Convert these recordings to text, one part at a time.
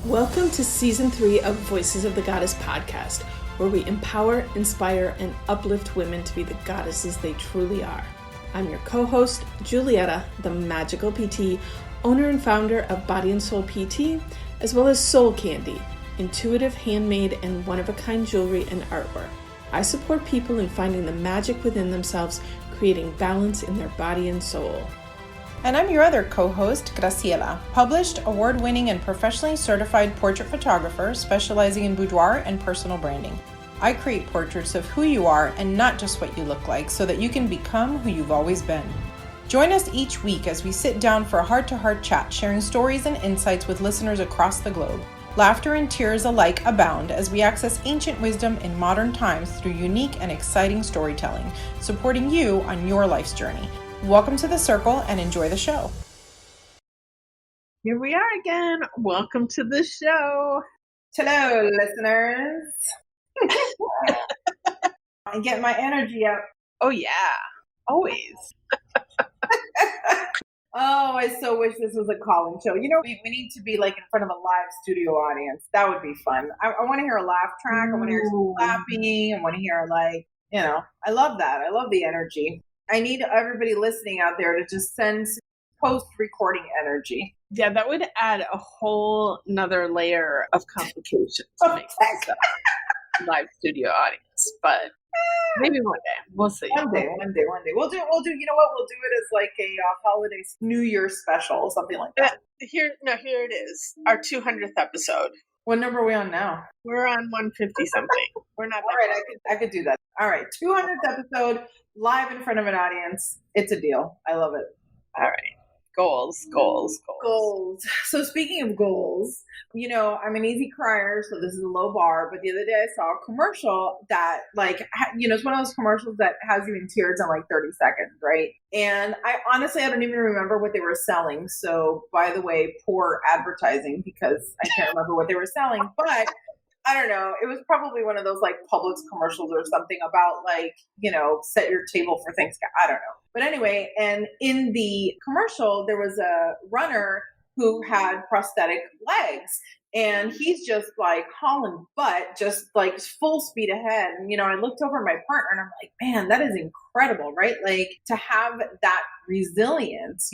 Welcome to Season 3 of Voices of the Goddess podcast, where we empower, inspire, and uplift women to be the goddesses they truly are. I'm your co-host, Julietta, the magical PT, owner and founder of Body and Soul PT, as well as Soul Candy, intuitive, handmade, and one-of-a-kind jewelry and artwork. I support people in finding the magic within themselves, creating balance in their body and soul. And I'm your other co-host, Graciela, published, award-winning, and professionally certified portrait photographer specializing in boudoir and personal branding. I create portraits of who you are and not just what you look like so that you can become who you've always been. Join us each week as we sit down for a heart-to-heart chat, sharing stories and insights with listeners across the globe. Laughter and tears alike abound as we access ancient wisdom in modern times through unique and exciting storytelling, supporting you on your life's journey. Welcome to the circle and enjoy the show. Here we are again. Welcome to the show. Hello, listeners. I get my energy up. Oh, yeah. Always. Oh, I so wish this was a call-in show. You know, we need to be like in front of a live studio audience. That would be fun. I want to hear a laugh track. I want to hear some clapping. I want to hear I love that. I love the energy. I need everybody listening out there to just send post-recording energy. Yeah, that would add a whole nother layer of complications to make this a live studio audience. But maybe one day. We'll see. One day. We'll do, you know what? We'll do it as like a holiday New Year special, something like that. Here it is. Our 200th episode. What number are we on now? We're on 150 something. We're not all right. I could do that. All right. 200th episode, live in front of an audience. It's a deal. I love it. All right. Goals. So speaking of goals, you know, I'm an easy crier, so this is a low bar. But the other day I saw a commercial that it's one of those commercials that has you in tears in like 30 seconds, right? And I don't even remember what they were selling. So by the way, poor advertising because I can't remember what they were selling. But I don't know. It was probably one of those like Publix commercials or something about set your table for Thanksgiving. I don't know. But anyway, and in the commercial, there was a runner who had prosthetic legs and he's just like hauling butt, just like full speed ahead. And, I looked over at my partner and I'm like, man, that is incredible, right? Like to have that resilience,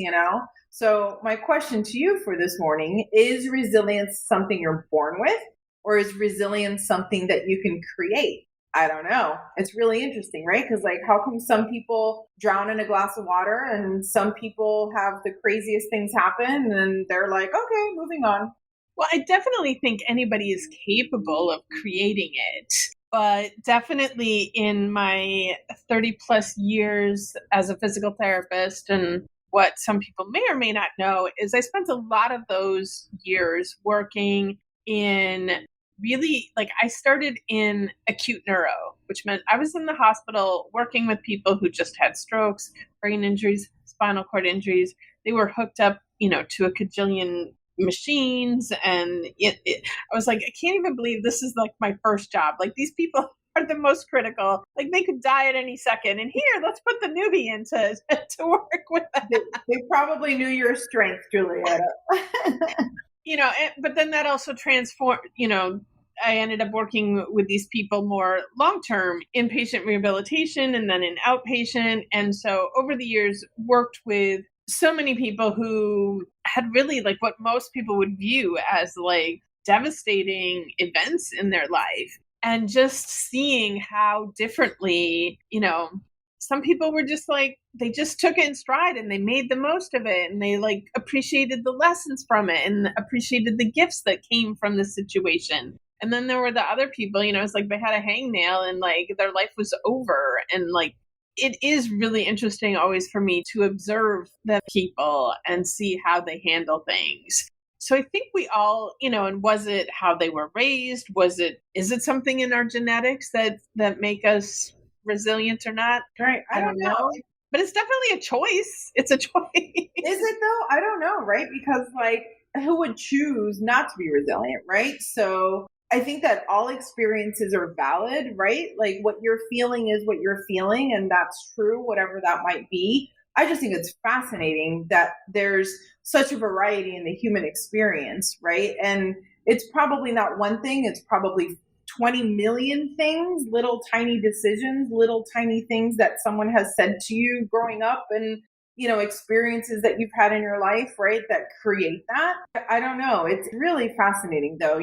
So my question to you for this morning, is resilience something you're born with? Or is resilience something that you can create? I don't know. It's really interesting, right? Because how come some people drown in a glass of water and some people have the craziest things happen and they're like, okay, moving on. Well, I definitely think anybody is capable of creating it. But definitely in my 30 plus years as a physical therapist, and what some people may or may not know is I spent a lot of those years working in I started in acute neuro, which meant I was in the hospital working with people who just had strokes, brain injuries, spinal cord injuries. They were hooked up, to a cajillion machines. And I was like, I can't even believe this is like my first job. Like these people are the most critical. Like they could die at any second. And here, let's put the newbie in to work with that. They probably knew your strength, Julietta. But then that also transformed, I ended up working with these people more long-term inpatient rehabilitation and then in outpatient. And so over the years worked with so many people who had really like what most people would view as like devastating events in their life. And just seeing how differently, some people were just like, they just took it in stride and they made the most of it. And they like appreciated the lessons from it and appreciated the gifts that came from the situation. And then there were the other people, it's like they had a hangnail and like their life was over. And like, it is really interesting always for me to observe the people and see how they handle things. So I think we all, and was it how they were raised? Is it something in our genetics that make us resilient or not? Right. I don't know. But it's definitely a choice. It's a choice. Is it though? I don't know, right? Because who would choose not to be resilient, right? So I think that all experiences are valid, right? Like what you're feeling is what you're feeling, and that's true, whatever that might be. I just think it's fascinating that there's such a variety in the human experience, right? And it's probably not one thing. It's probably 20 million things, little tiny decisions, little tiny things that someone has said to you growing up, and experiences that you've had in your life, right, that create that. I don't know. It's really fascinating though.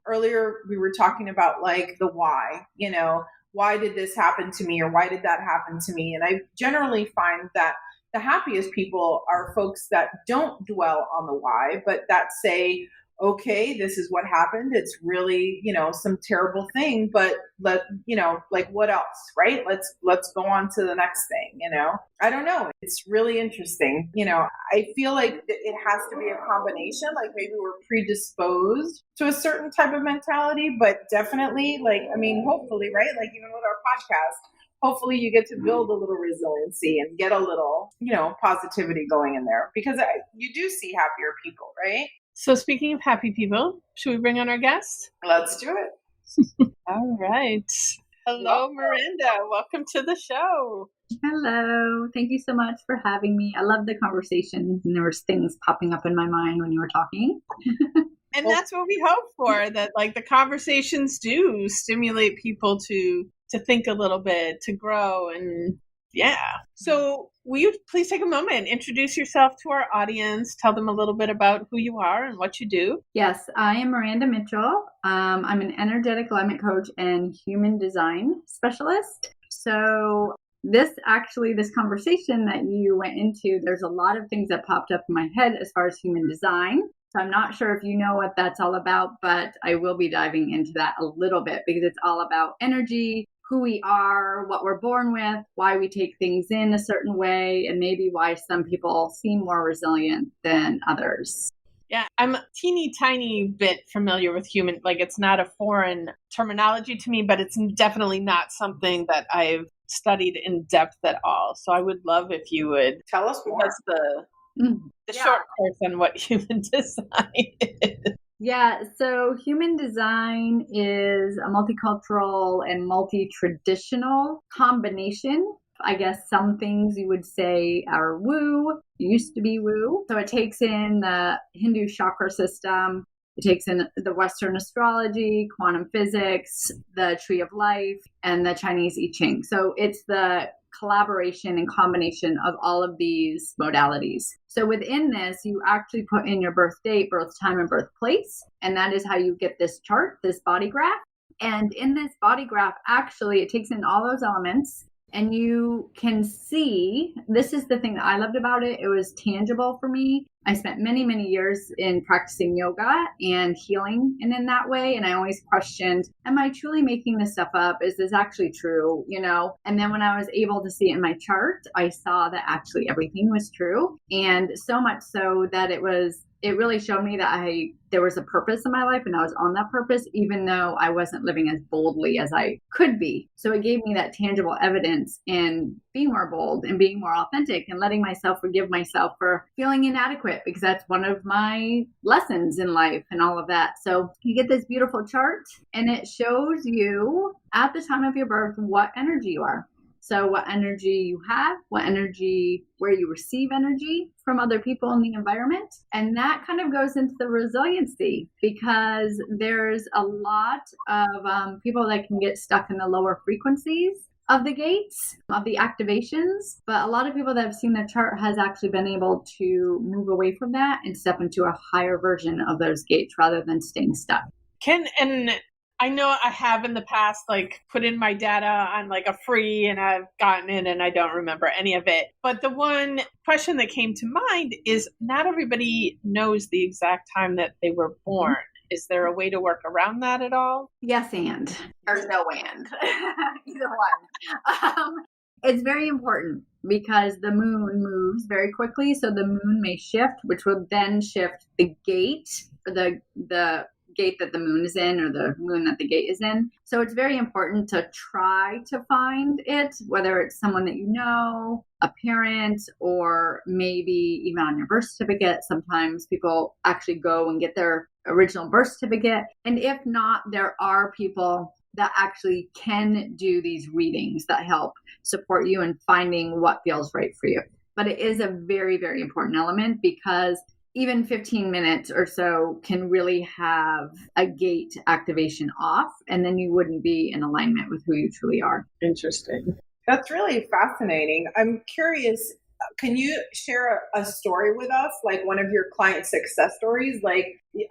Earlier we were talking about like the why, why did this happen to me, or why did that happen to me? And I generally find that the happiest people are folks that don't dwell on the why, but that say, okay, this is what happened. It's really, some terrible thing, but like what else, right? Let's go on to the next thing, I don't know. It's really interesting. I feel like it has to be a combination. Like maybe we're predisposed to a certain type of mentality, but definitely hopefully, right? Like even with our podcast, hopefully you get to build a little resiliency and get a little, positivity going in there, because you do see happier people, right? So speaking of happy people, should we bring on our guest? Let's do it. All right. Hello, Miranda. Welcome to the show. Hello. Thank you so much for having me. I love the conversation, and there was things popping up in my mind when you were talking. And that's what we hope for, that like the conversations do stimulate people to think a little bit, to grow, and yeah. So will you please take a moment, introduce yourself to our audience, tell them a little bit about who you are and what you do? Yes, I am Miranda Mitchell. I'm an energetic alignment coach and human design specialist. So this conversation that you went into, there's a lot of things that popped up in my head as far as human design. So I'm not sure if you know what that's all about, but I will be diving into that a little bit, because it's all about energy, who we are, what we're born with, why we take things in a certain way, and maybe why some people seem more resilient than others. Yeah, I'm a teeny tiny bit familiar with human, like it's not a foreign terminology to me, but it's definitely not something that I've studied in depth at all. So I would love if you would tell us more. The short course on what human design is. Yeah, so human design is a multicultural and multi-traditional combination. I guess some things you would say are woo, used to be woo. So it takes in the Hindu chakra system, it takes in the Western astrology, quantum physics, the tree of life, and the Chinese I Ching. So it's the collaboration and combination of all of these modalities. So within this, you actually put in your birth date, birth time, and birthplace. And that is how you get this chart, this body graph. And in this body graph, actually, it takes in all those elements. And you can see, this is the thing that I loved about it. It was tangible for me. I spent many, many years in practicing yoga and healing and in that way. And I always questioned, am I truly making this stuff up? Is this actually true? And then when I was able to see it in my chart, I saw that actually everything was true. And so much so that it really showed me that there was a purpose in my life, and I was on that purpose, even though I wasn't living as boldly as I could be. So it gave me that tangible evidence in being more bold and being more authentic and letting myself forgive myself for feeling inadequate, because that's one of my lessons in life and all of that. So you get this beautiful chart, and it shows you at the time of your birth what energy you are. So what energy you have, where you receive energy from other people in the environment. And that kind of goes into the resiliency, because there's a lot of people that can get stuck in the lower frequencies of the gates, of the activations. But a lot of people that have seen the chart has actually been able to move away from that and step into a higher version of those gates rather than staying stuck. And I know I have in the past, like put in my data on like a free, and I've gotten it and I don't remember any of it. But the one question that came to mind is not everybody knows the exact time that they were born. Is there a way to work around that at all? Yes, and. Or no and. Either one. It's very important because the moon moves very quickly. So the moon may shift, which will then shift the gate, or the gate that the moon is in, or the moon that the gate is in. So it's very important to try to find it, whether it's someone that you know, a parent, or maybe even on your birth certificate. Sometimes people actually go and get their original birth certificate. And if not, there are people that actually can do these readings that help support you in finding what feels right for you. But it is a very, very important element, because even 15 minutes or so can really have a gate activation off, and then you wouldn't be in alignment with who you truly are. Interesting. That's really fascinating. I'm curious, can you share a story with us, like one of your client success stories? Like,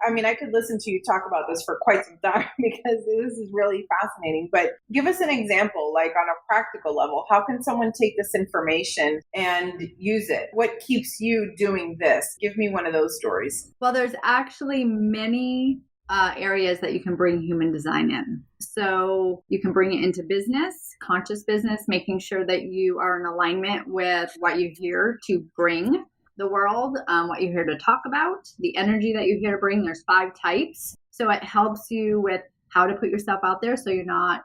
I mean, I could listen to you talk about this for quite some time because this is really fascinating, but give us an example, like on a practical level. How can someone take this information and use it? What keeps you doing this? Give me one of those stories. Well, there's actually many areas that you can bring human design in. So you can bring it into business, conscious business, making sure that you are in alignment with what you're here to bring the world, what you're here to talk about, the energy that you're here to bring. There's 5 types. So it helps you with how to put yourself out there so you're not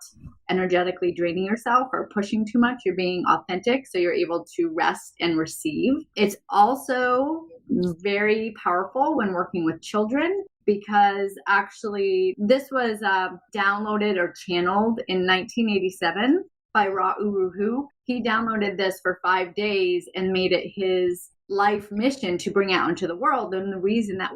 energetically draining yourself or pushing too much. You're being authentic so you're able to rest and receive. It's also very powerful when working with children, because actually this was downloaded or channeled in 1987 by Ra Uru. He downloaded this for 5 days and made it his life mission to bring out into the world. And the reason that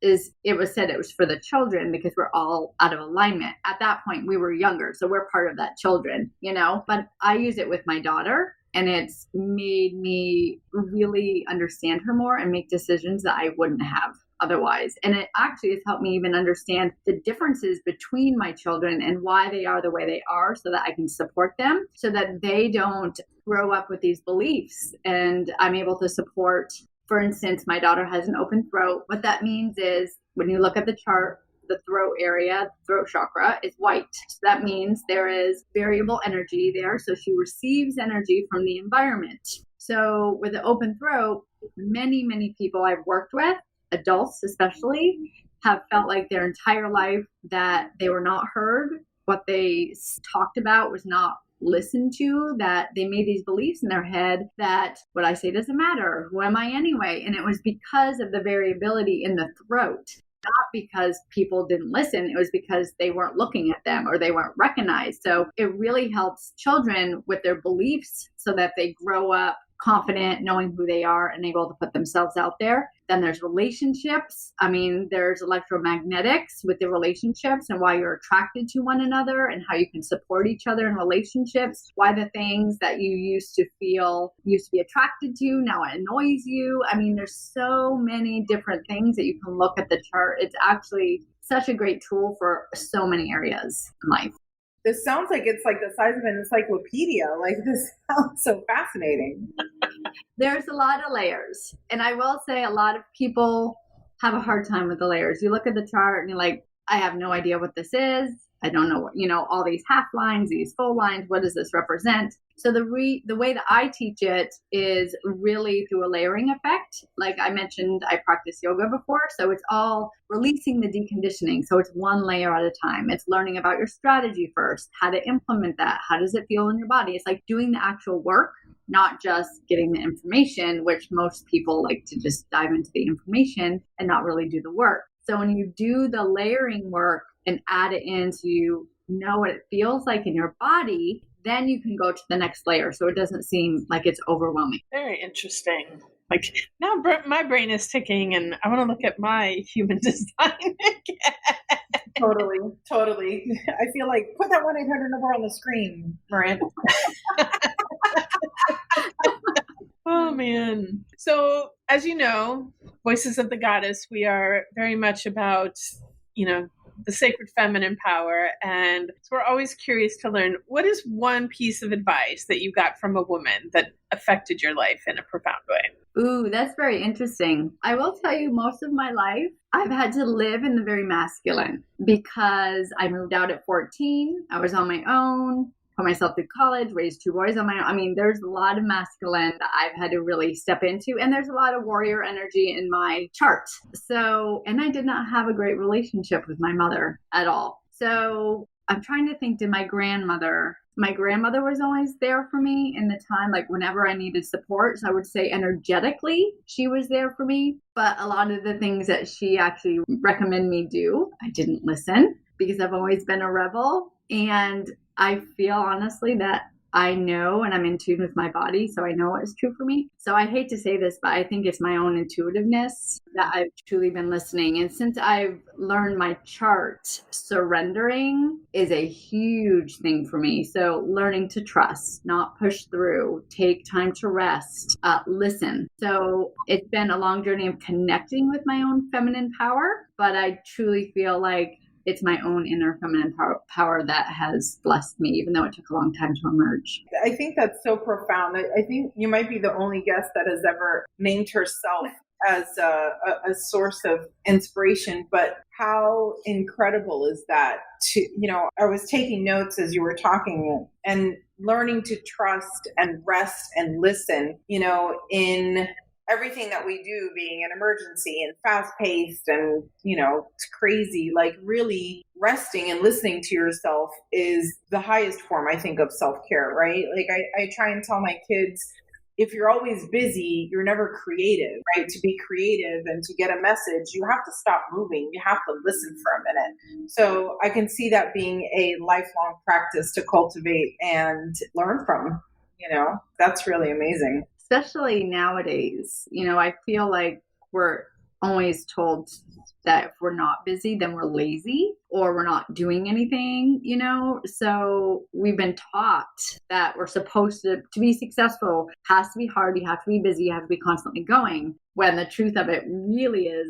is it was said it was for the children because we're all out of alignment. At that point, we were younger, so we're part of that children, but I use it with my daughter. And it's made me really understand her more and make decisions that I wouldn't have otherwise. And it actually has helped me even understand the differences between my children and why they are the way they are so that I can support them so that they don't grow up with these beliefs. And I'm able to support, for instance, my daughter has an open throat. What that means is when you look at the chart, the throat area, throat chakra is white. So that means there is variable energy there. So she receives energy from the environment. So with the open throat, many, many people I've worked with, adults especially, have felt like their entire life that they were not heard. What they talked about was not listened to, that they made these beliefs in their head that what I say doesn't matter. Who am I anyway? And it was because of the variability in the throat. Not because people didn't listen, it was because they weren't looking at them or they weren't recognized. So it really helps children with their beliefs so that they grow up confident, knowing who they are and able to put themselves out there. Then there's relationships. I mean, there's electromagnetics with the relationships and why you're attracted to one another and how you can support each other in relationships. Why the things that you used to be attracted to, now it annoys you. I mean, there's so many different things that you can look at the chart. It's actually such a great tool for so many areas in life. This sounds like it's like the size of an encyclopedia. Like, this sounds so fascinating. There's a lot of layers. And I will say a lot of people have a hard time with the layers. You look at the chart and you're like, I have no idea what this is. I don't know what, all these half lines, these full lines, what does this represent? So the way that I teach it is really through a layering effect. Like I mentioned, I practiced yoga before, so it's all releasing the deconditioning. So it's one layer at a time. It's learning about your strategy first, how to implement that. How does it feel in your body? It's like doing the actual work, not just getting the information, which most people like to just dive into the information and not really do the work. So when you do the layering work and add it in so you know what it feels like in your body, then you can go to the next layer so it doesn't seem like it's overwhelming. Very interesting. Like now my brain is ticking and I want to look at my human design again. Totally. I feel like put that 1-800 number on the screen, Miranda. Oh, man. So, as you know, Voices of the Goddess, we are very much about, the sacred feminine power. And so we're always curious to learn, what is one piece of advice that you got from a woman that affected your life in a profound way? Ooh, that's very interesting. I will tell you, most of my life, I've had to live in the very masculine because I moved out at 14. I was on my own. Put myself through college, raised 2 boys on my own. I mean, there's a lot of masculine that I've had to really step into, and there's a lot of warrior energy in my chart. So, and I did not have a great relationship with my mother at all. So I'm trying to think, my grandmother was always there for me in the time, like whenever I needed support. So I would say energetically, she was there for me. But a lot of the things that she actually recommended me do, I didn't listen because I've always been a rebel. And I feel honestly that I know, and I'm in tune with my body, so I know what is true for me. So I hate to say this, but I think it's my own intuitiveness that I've truly been listening. And since I've learned my chart, surrendering is a huge thing for me. So learning to trust, not push through, take time to rest, listen. So it's been a long journey of connecting with my own feminine power, but I truly feel like it's my own inner feminine power that has blessed me, even though it took a long time to emerge. I think that's so profound. I think you might be the only guest that has ever named herself as a source of inspiration, but how incredible is that to, I was taking notes as you were talking, and learning to trust and rest and listen, in everything that we do, being an emergency and fast paced and, it's crazy, like really resting and listening to yourself is the highest form, I think, of self-care, right? Like I try and tell my kids, if you're always busy, you're never creative, right? To be creative and to get a message, you have to stop moving. You have to listen for a minute. So I can see that being a lifelong practice to cultivate and learn from, that's really amazing. Especially nowadays, I feel like we're always told that if we're not busy, then we're lazy or we're not doing anything, So we've been taught that we're supposed to be successful, has to be hard, you have to be busy, you have to be constantly going. When the truth of it really is,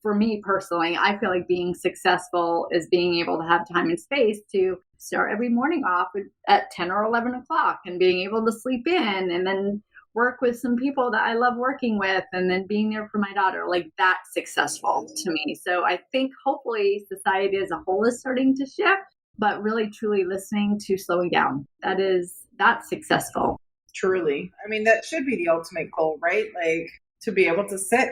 for me personally, I feel like being successful is being able to have time and space to start every morning off at 10 or 11 o'clock and being able to sleep in and then work with some people that I love working with and then being there for my daughter. Like, that's successful to me. So I think hopefully society as a whole is starting to shift, but really truly listening to slowing down. That's successful. Truly. I mean, that should be the ultimate goal, right? Like to be able to sit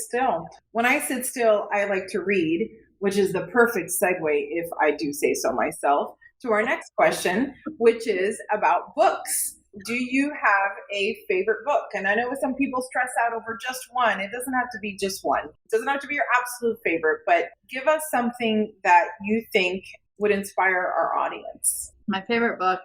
still. When I sit still, I like to read, which is the perfect segue, if I do say so myself, to our next question, which is about books. Do you have a favorite book? And I know some people stress out over just one. It doesn't have to be just one. It doesn't have to be your absolute favorite, but give us something that you think would inspire our audience. My favorite book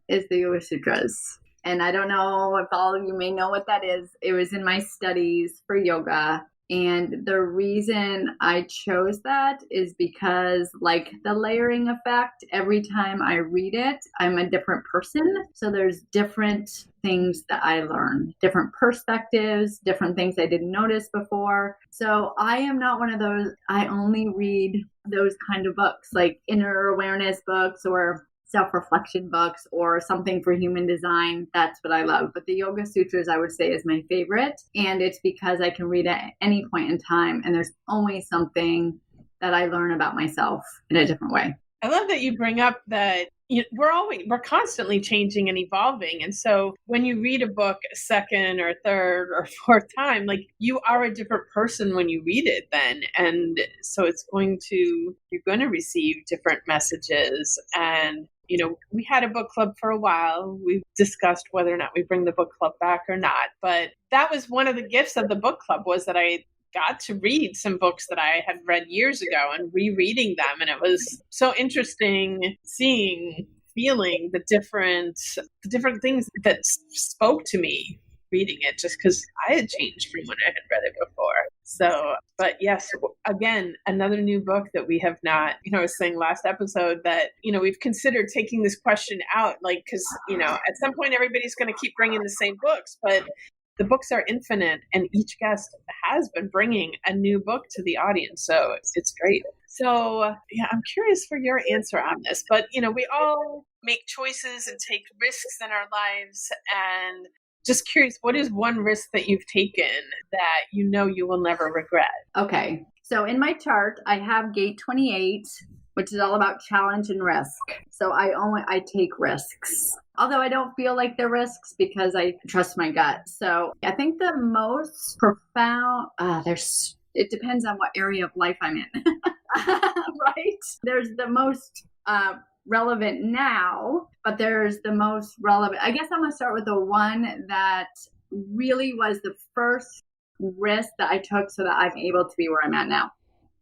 is the Yoga Sutras. And I don't know if all of you may know what that is. It was in my studies for yoga. And the reason I chose that is because, like the layering effect, every time I read it, I'm a different person. So there's different things that I learn, different perspectives, different things I didn't notice before. So I am not one of those, I only read those kind of books, like inner awareness books or self-reflection books or something for human design. That's what I love. But the Yoga Sutras, I would say, is my favorite. And it's because I can read at any point in time and there's always something that I learn about myself in a different way. I love that you bring up that we're constantly changing and evolving. And so when you read a book a second or third or fourth time, like you are a different person when you read it then. And so you're going to receive different messages. And we had a book club for a while. We've discussed whether or not we bring the book club back or not. But that was one of the gifts of the book club, was that I got to read some books that I had read years ago and rereading them. And it was so interesting feeling the different things that spoke to me reading it, just because I had changed from when I had read it before. So, but yes, again, another new book that we have not, I was saying last episode that, we've considered taking this question out, like, because, at some point everybody's going to keep bringing the same books, but the books are infinite and each guest has been bringing a new book to the audience. So it's great. So yeah, I'm curious for your answer on this, but we all make choices and take risks in our lives, and just curious, what is one risk that you've taken that you will never regret? Okay. So in my chart, I have gate 28, which is all about challenge and risk. So I take risks. Although I don't feel like they're risks because I trust my gut. So I think the most profound, it depends on what area of life I'm in, right? There's the most relevant now, but there's the most relevant. I guess I'm going to start with the one that really was the first risk that I took so that I'm able to be where I'm at now.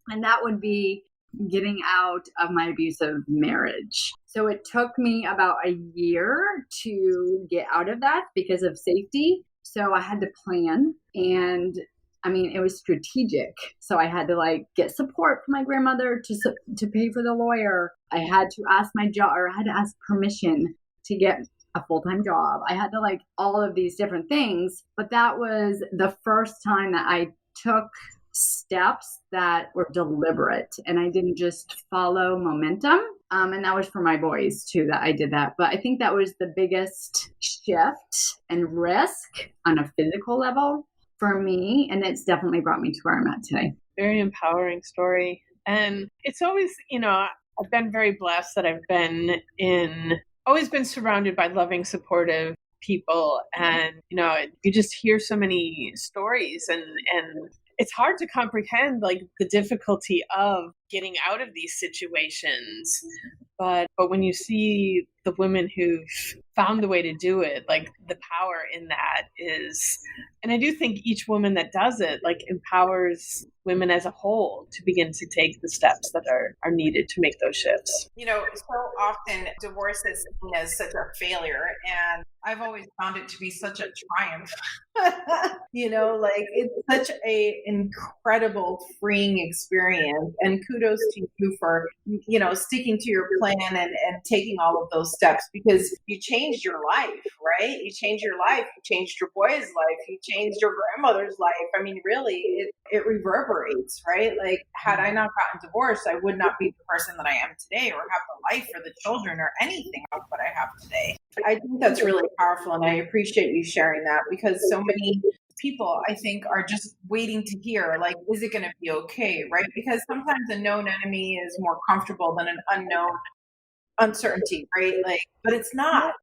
And that would be getting out of my abusive marriage. So it took me about a year to get out of that because of safety. So I had to plan, and I mean, it was strategic. So I had to like get support from my grandmother to pay for the lawyer. I had to ask I had to ask permission to get a full-time job. I had to like all of these different things, but that was the first time that I took steps that were deliberate and I didn't just follow momentum. And that was for my boys too, that I did that. But I think that was the biggest shift and risk on a physical level for me. And it's definitely brought me to where I'm at today. Very empowering story. And it's always, I've been very blessed that always been surrounded by loving, supportive people. And, you just hear so many stories and it's hard to comprehend like the difficulty of getting out of these situations. But when you see the women who've found the way to do it, like the power in that is, and I do think each woman that does it like empowers women as a whole to begin to take the steps that are needed to make those shifts. So often divorce is seen as such a failure, and I've always found it to be such a triumph. Like it's such a incredible freeing experience, and kudos to you for sticking to your plan and taking all of those steps, because you changed your life, right? You changed your life, you changed your boy's life, you changed your grandmother's life. I mean, really, it reverberates, right? Like, had I not gotten divorced, I would not be the person that I am today, or have the life or the children or anything of what I have today. I think that's really powerful, and I appreciate you sharing that, because so many people, I think, are just waiting to hear, like, is it going to be okay, right? Because sometimes a known enemy is more comfortable than an unknown uncertainty, right? Like, but it's not.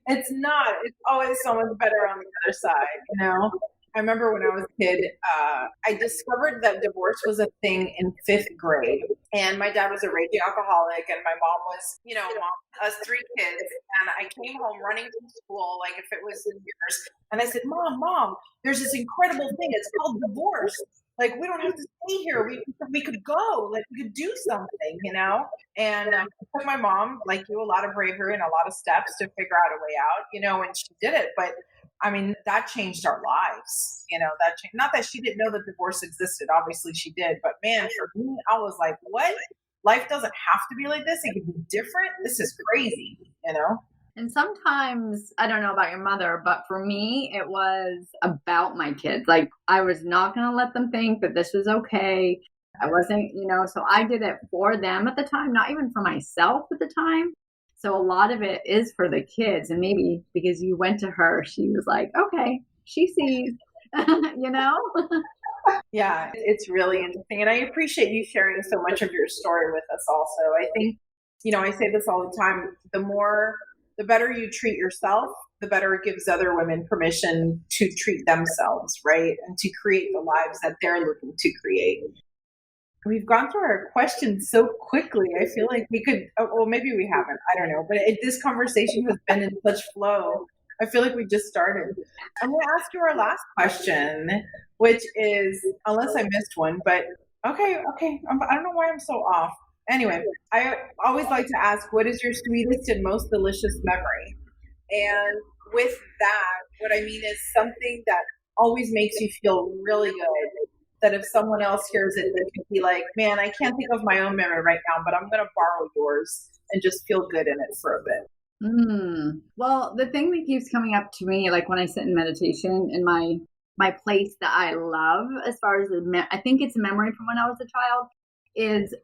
It's not. It's always so much better on the other side, I remember when I was a kid, I discovered that divorce was a thing in 5th grade. And my dad was a raging alcoholic, and my mom was, us 3 kids. And I came home running from school, like if it was New Year's. And I said, Mom, there's this incredible thing. It's called divorce. Like, we don't have to stay here. We could go. Like, we could do something, And it took my mom, like you, a lot of bravery and a lot of steps to figure out a way out, and she did it. But I mean, that changed our lives, that changed. Not that she didn't know that divorce existed. Obviously she did. But man, for me, I was like, what? Life doesn't have to be like this. It can be different. This is crazy, And sometimes, I don't know about your mother, but for me, it was about my kids. Like, I was not going to let them think that this was okay. I wasn't, so I did it for them at the time, not even for myself at the time. So a lot of it is for the kids. And maybe because you went to her, she was like, okay, she sees, Yeah, it's really interesting. And I appreciate you sharing so much of your story with us also. I think, I say this all the time, the better you treat yourself, the better it gives other women permission to treat themselves, right? And to create the lives that they're looking to create. We've gone through our questions so quickly. I feel like we could, well, maybe we haven't. I don't know. But this conversation has been in such flow. I feel like we just started. I'm going to ask you our last question, which is, unless I missed one, but okay. I don't know why I'm so off. Anyway, I always like to ask, what is your sweetest and most delicious memory? And with that, what I mean is something that always makes you feel really good, that if someone else hears it, they can be like, man, I can't think of my own memory right now, but I'm going to borrow yours and just feel good in it for a bit. Well, the thing that keeps coming up to me, like when I sit in meditation in my place that I love, as far as I think it's a memory from when I was a child, is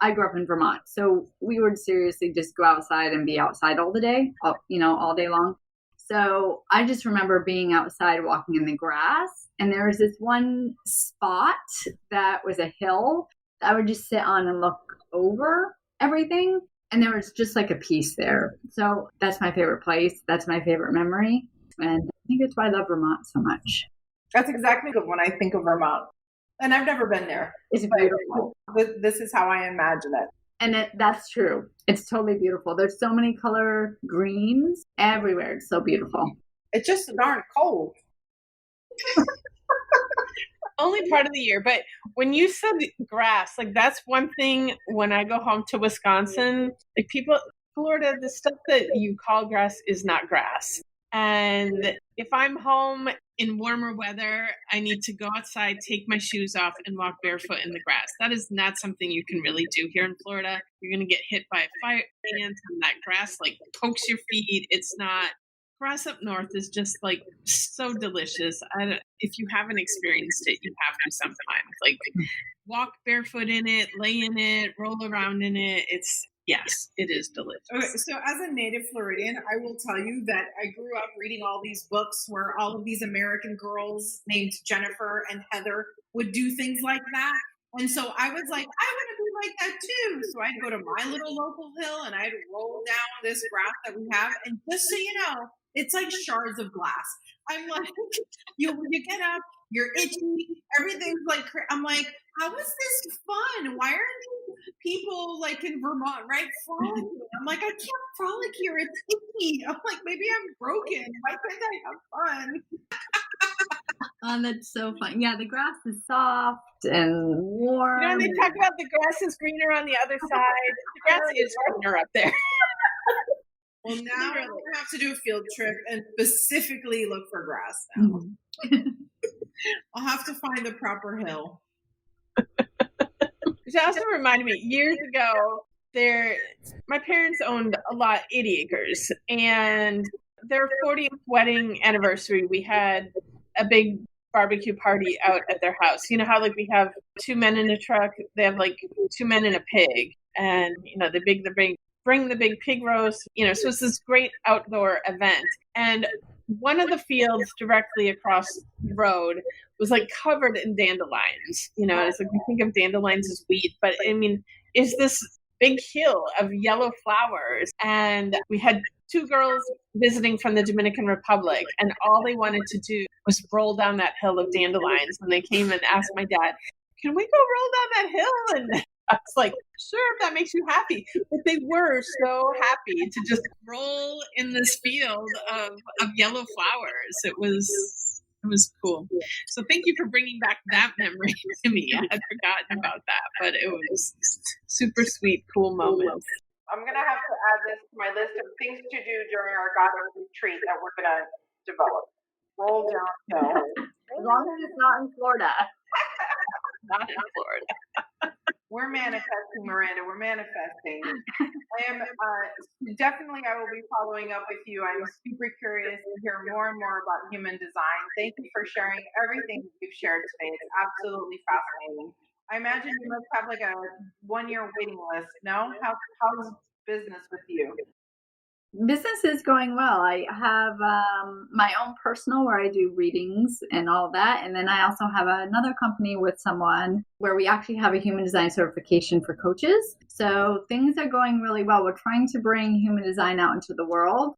I grew up in Vermont. So we would seriously just go outside and be outside all the day, all day long. So I just remember being outside walking in the grass, and there was this one spot that was a hill that I would just sit on and look over everything. And there was just like a peace there. So that's my favorite place. That's my favorite memory. And I think that's why I love Vermont so much. That's exactly when I think of Vermont. And I've never been there. It's beautiful. This is how I imagine it. And that's true. It's totally beautiful. There's so many color greens everywhere. It's so beautiful. It's just darn cold. only part of the year. But when you said grass, like that's one thing when I go home to Wisconsin, like people, Florida, the stuff that you call grass is not grass. And if I'm home in warmer weather, I need to go outside, take my shoes off, and walk barefoot in the grass. That is not something you can really do here in Florida. You're going to get hit by a fire ant, and that grass like pokes your feet. It's not. Grass up north is just like so delicious. If you haven't experienced it, you have to sometimes. Like walk barefoot in it, lay in it, roll around in it. Yes, it is delicious. Okay, so as a native Floridian, I will tell you that I grew up reading all these books where all of these American girls named Jennifer and Heather would do things like that. And so I was like, I want to be like that too. So I'd go to my little local hill and I'd roll down this grass that we have. And just so you know, it's like shards of glass. I'm like, you get up, you're itchy, everything's like, I'm like, how is this fun? Why aren't people like in Vermont, right, frolicking? I'm like, I can't frolic here. It's icky. I'm like, maybe I'm broken. Why can't I have fun? Oh, that's so fun. Yeah, the grass is soft and warm. You know, they talk about the grass is greener on the other side. The grass is greener up there. Well, now we're going to have to do a field trip and specifically look for grass now. I'll have to find the proper hill. Which also reminded me, years ago, my parents owned a lot, 80 acres, and their 40th wedding anniversary, we had a big barbecue party out at their house. You know how like we have 2 men in a truck, they have like 2 men and a pig, and you know the big bring the big pig roast, you know, so it's this great outdoor event. And one of the fields directly across the road was like covered in dandelions. You know, it's like we think of dandelions as weed, but I mean, it's this big hill of yellow flowers. And we had 2 girls visiting from the Dominican Republic, and all they wanted to do was roll down that hill of dandelions. And they came and asked my dad, can we go roll down that hill? And I was like, sure, if that makes you happy. But they were so happy to just roll in this field of yellow flowers. It was cool. So thank you for bringing back that memory to me. I had forgotten about that, but it was super sweet, cool moments. I'm going to have to add this to my list of things to do during our goddess retreat that we're going to develop. Roll downhill. As long as it's not in Florida. Not in Florida. We're manifesting, Miranda. We're manifesting. I am definitely. I will be following up with you. I'm super curious to hear more and more about human design. Thank you for sharing everything that you've shared today. It's absolutely fascinating. I imagine you must have like a 1-year waiting list. No, how's business with you? Business is going well. I have my own personal where I do readings and all that. And then I also have another company with someone where we actually have a human design certification for coaches. So things are going really well. We're trying to bring human design out into the world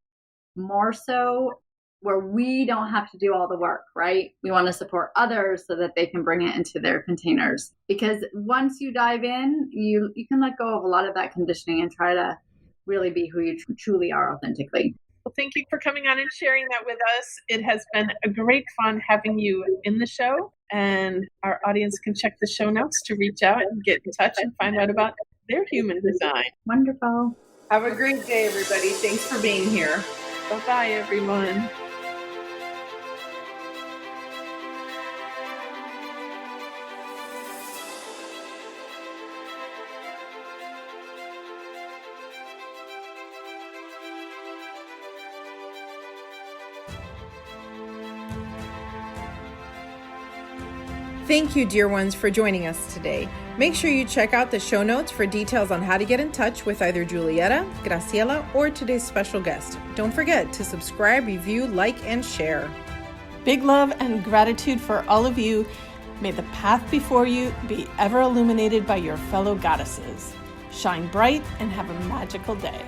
more so where we don't have to do all the work, right? We want to support others so that they can bring it into their containers. Because once you dive in, you can let go of a lot of that conditioning and try to really be who you truly are authentically. Well, thank you for coming on and sharing that with us. It has been a great fun having you in the show, and our audience can check the show notes to reach out and get in touch and find out about their human design. Wonderful. Have a great day, everybody. Thanks for being here. Bye-bye, everyone. Thank you, dear ones, for joining us today. Make sure you check out the show notes for details on how to get in touch with either Julietta, Graciela, or today's special guest. Don't forget to subscribe, review, like, and share. Big love and gratitude for all of you. May the path before you be ever illuminated by your fellow goddesses. Shine bright and have a magical day.